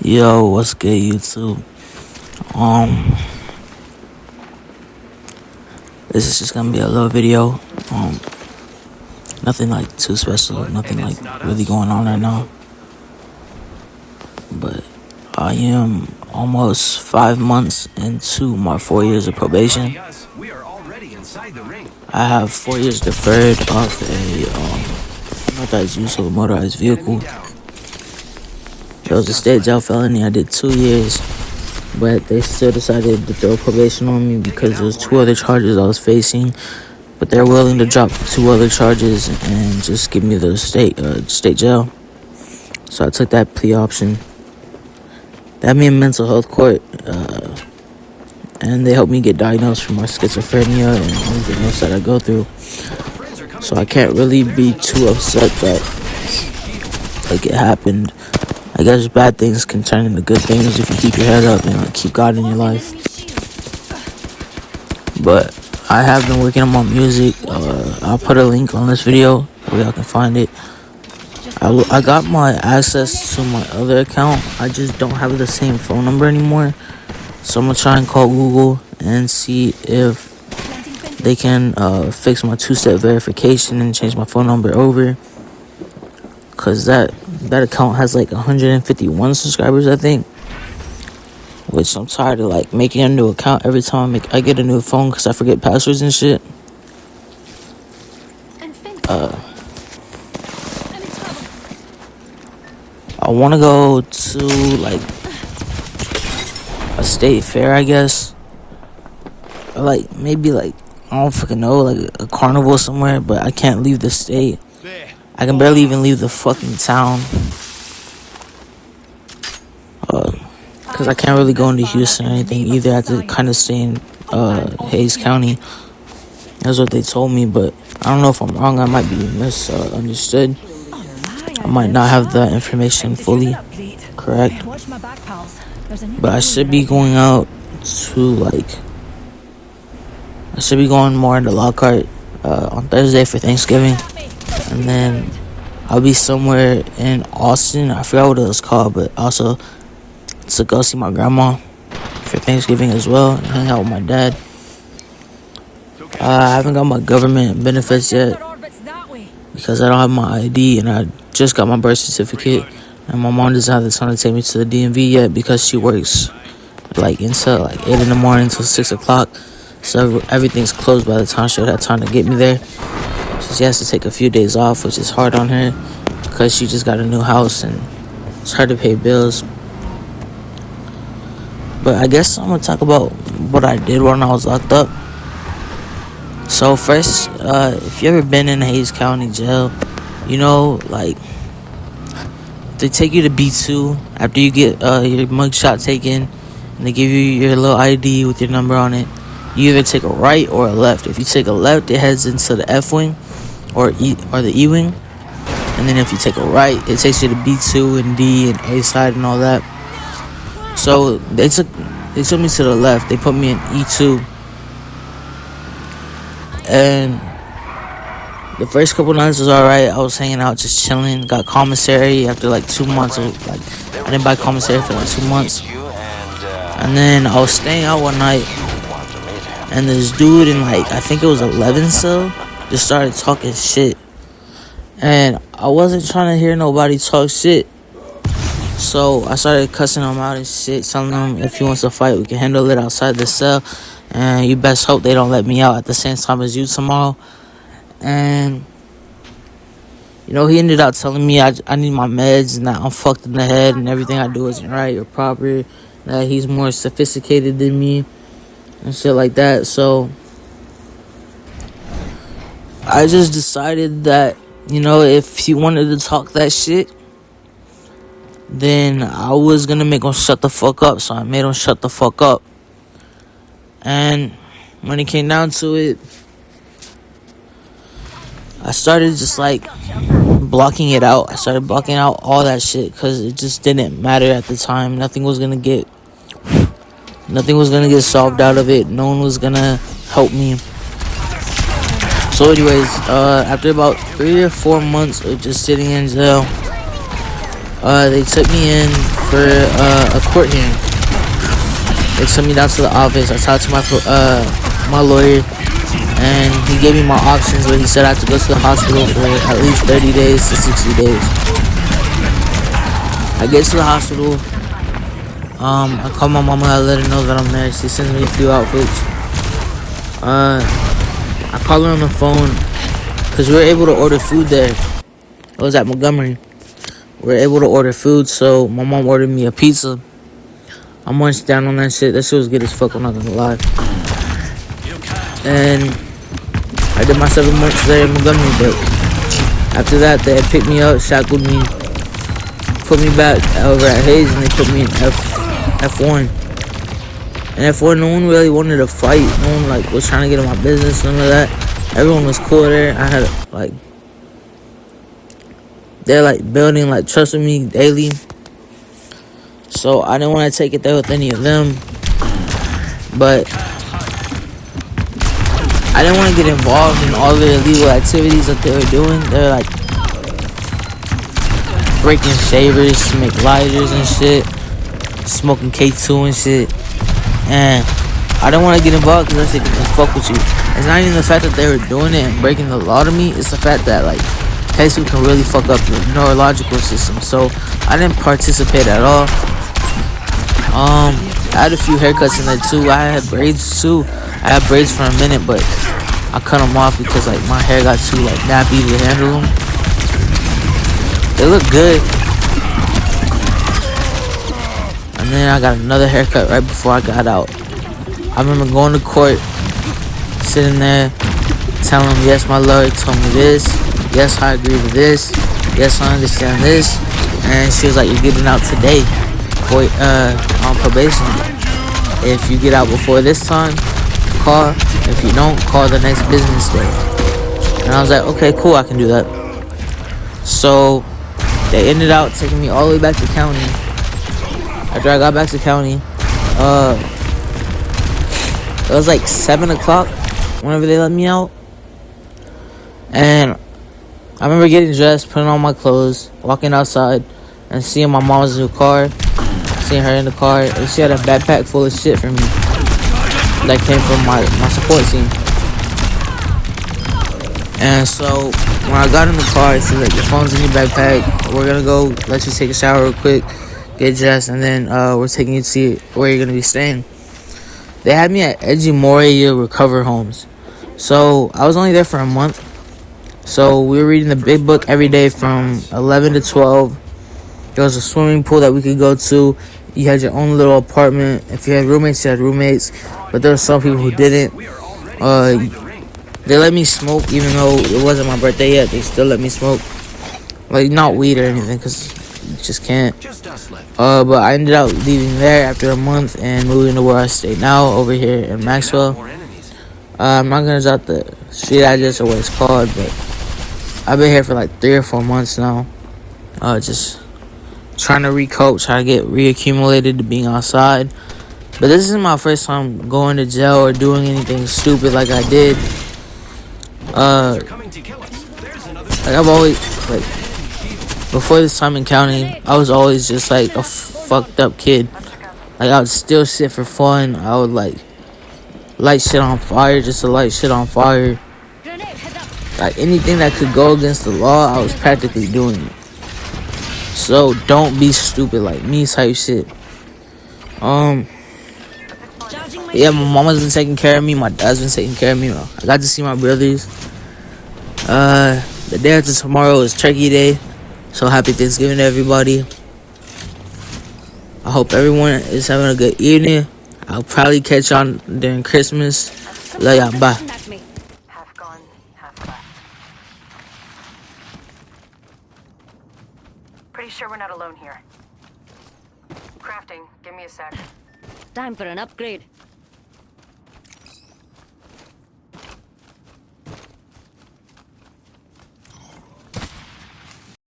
Yo, what's good, YouTube? Um, this is just gonna be a little video. Um, Nothing like too special, nothing like really going on right now. But I am almost 5 months into my 4 years of probation. I have 4 years deferred off a unauthorized use of a motorized vehicle. It was a state jail felony. I did 2 years, but they still decided to throw probation on me because there's 2 other charges I was facing. But they're willing to drop the 2 other charges and just give me the state jail. So I took that plea option. They had me in mental health court, and they helped me get diagnosed for my schizophrenia and everything else that I go through. So I can't really be too upset that like it happened. I guess bad things can turn into good things if you keep your head up and keep God in your life. But I have been working on my music. I'll put a link on this video where y'all can find it. I got my access to my other account. I just don't have the same phone number anymore. So I'm gonna try and call Google and see if they can fix my 2-step verification and change my phone number over. Cause that account has like 151 subscribers, I think. Which I'm tired of like making a new account every time I get a new phone because I forget passwords and shit. I want to go to like a state fair, I guess. Or like maybe like I don't fucking know, like a carnival somewhere, but I can't leave the state. I can barely even leave the fucking town. Because I can't really go into Houston or anything either. I have to kind of stay in Hayes County. That's what they told me, but I don't know if I'm wrong. I might be misunderstood. I might not have the information fully correct. But I should be going out to I should be going more into Lockhart on Thursday for Thanksgiving. And then I'll be somewhere in Austin. I forgot what it was called, but also to go see my grandma for Thanksgiving as well and hang out with my dad. I haven't got my government benefits yet because I don't have my ID, and I just got my birth certificate, and my mom doesn't have the time to take me to the DMV yet because she works like until like 8 in the morning till 6 o'clock. So everything's closed by the time she'll have time to get me there. So she has to take a few days off, which is hard on her because she just got a new house and it's hard to pay bills. But I guess I'm gonna talk about what I did when I was locked up. So first, if you ever been in Hayes County Jail, you know, like, they take you to B2 after you get your mugshot taken, and they give you your little ID with your number on it. You either take a right or a left. If you take a left, it heads into the F wing or the E wing, and then if you take a right, it takes you to B2 and D and A side and all that. So they took me to the left. They put me in E2. And the first couple nights was alright. I was hanging out, just chilling. Got commissary after like 2 months. I didn't buy commissary for like 2 months. And then I was staying out one night, and this dude in like, I think it was 11 cell, just started talking shit. And I wasn't trying to hear nobody talk shit. So I started cussing him out and shit, telling him if he wants to fight, we can handle it outside the cell. And you best hope they don't let me out at the same time as you tomorrow. And, you know, he ended up telling me I need my meds and that I'm fucked in the head and everything I do isn't right or proper. That he's more sophisticated than me and shit like that. So I just decided that, you know, if he wanted to talk that shit, then I was gonna make him shut the fuck up. So I made him shut the fuck up. And when it came down to it, I started just like blocking it out. I started blocking out all that shit because it just didn't matter at the time. Nothing was gonna get solved out of it. No one was gonna help me. So anyways, after about 3 or 4 months of just sitting in jail, They took me in for a court hearing. They took me down to the office. I talked to my lawyer, and he gave me my options. But he said I have to go to the hospital for at least 30 days to 60 days. I get to the hospital. I call my mama. I let her know that I'm there. She sends me a few outfits. I call her on the phone because we were able to order food there. It was at Montgomery. We were able to order food, so my mom ordered me a pizza. I munched down on that shit. That shit was good as fuck, I'm not gonna lie. And I did my 7 months there in Montgomery, but after that, they had picked me up, shackled me, put me back over at Hayes, and they put me in F1. And F1, no one really wanted to fight. No one like was trying to get in my business, none of that. Everyone was cool there. I had like, they're like building like trust with me daily. So I didn't want to take it there with any of them. But I didn't want to get involved in all the illegal activities that they were doing. They're like breaking shavers to make lighters and shit, smoking K2 and shit. And I didn't want to get involved because I said, fuck with you. It's not even the fact that they were doing it and breaking the law to me. It's the fact that like K2 can really fuck up your neurological system. So I didn't participate at all. I had a few haircuts in there too. I had braids too. I had braids for a minute, but I cut them off because like my hair got too like nappy to handle them. They look good. And then I got another haircut right before I got out. I remember going to court, sitting there, telling them, yes, my lawyer told me this. Yes, I agree with this. Yes, I understand this. And she was like, you're getting out today on probation. If you get out before this time, call. If you don't, call the next business day. And I was like, okay, cool, I can do that. So they ended up taking me all the way back to county. After I got back to county, it was like 7 o'clock whenever they let me out. And I remember getting dressed, putting on my clothes, walking outside, and seeing my mom's new car. Seeing her in the car, and she had a backpack full of shit for me that came from my support team. And so when I got in the car, she's like, your phone's in your backpack. We're gonna go let you take a shower real quick, get dressed, and then we're taking you to see where you're gonna be staying. They had me at Edgy Moria Recover Homes. So I was only there for a month. So we were reading the big book every day from 11 to 12. There was a swimming pool that we could go to. You had your own little apartment. If you had roommates, you had roommates. But there were some people who didn't. They let me smoke even though it wasn't my birthday yet. They still let me smoke. Like, not weed or anything, because you just can't. But I ended up leaving there after a month and moving to where I stay now, over here in Maxwell. I'm not going to drop the street address or what it's called, but I've been here for like 3 or 4 months now. Just trying to recope, trying to get reaccumulated to being outside. But this isn't my first time going to jail or doing anything stupid like I did. Like I've always, like, before this time in county, I was always just like a fucked up kid. Like, I would steal shit for fun. I would like light shit on fire just to light shit on fire. Like, anything that could go against the law, I was practically doing it. So don't be stupid like me type shit. Yeah, my mama's been taking care of me. My dad's been taking care of me. I got to see my brothers. The day after tomorrow is Turkey Day. So happy Thanksgiving to everybody. I hope everyone is having a good evening. I'll probably catch y'all during Christmas. Love y'all. Bye. Half gone, half left. Pretty sure we're not alone here. Crafting, give me a sec. Time for an upgrade.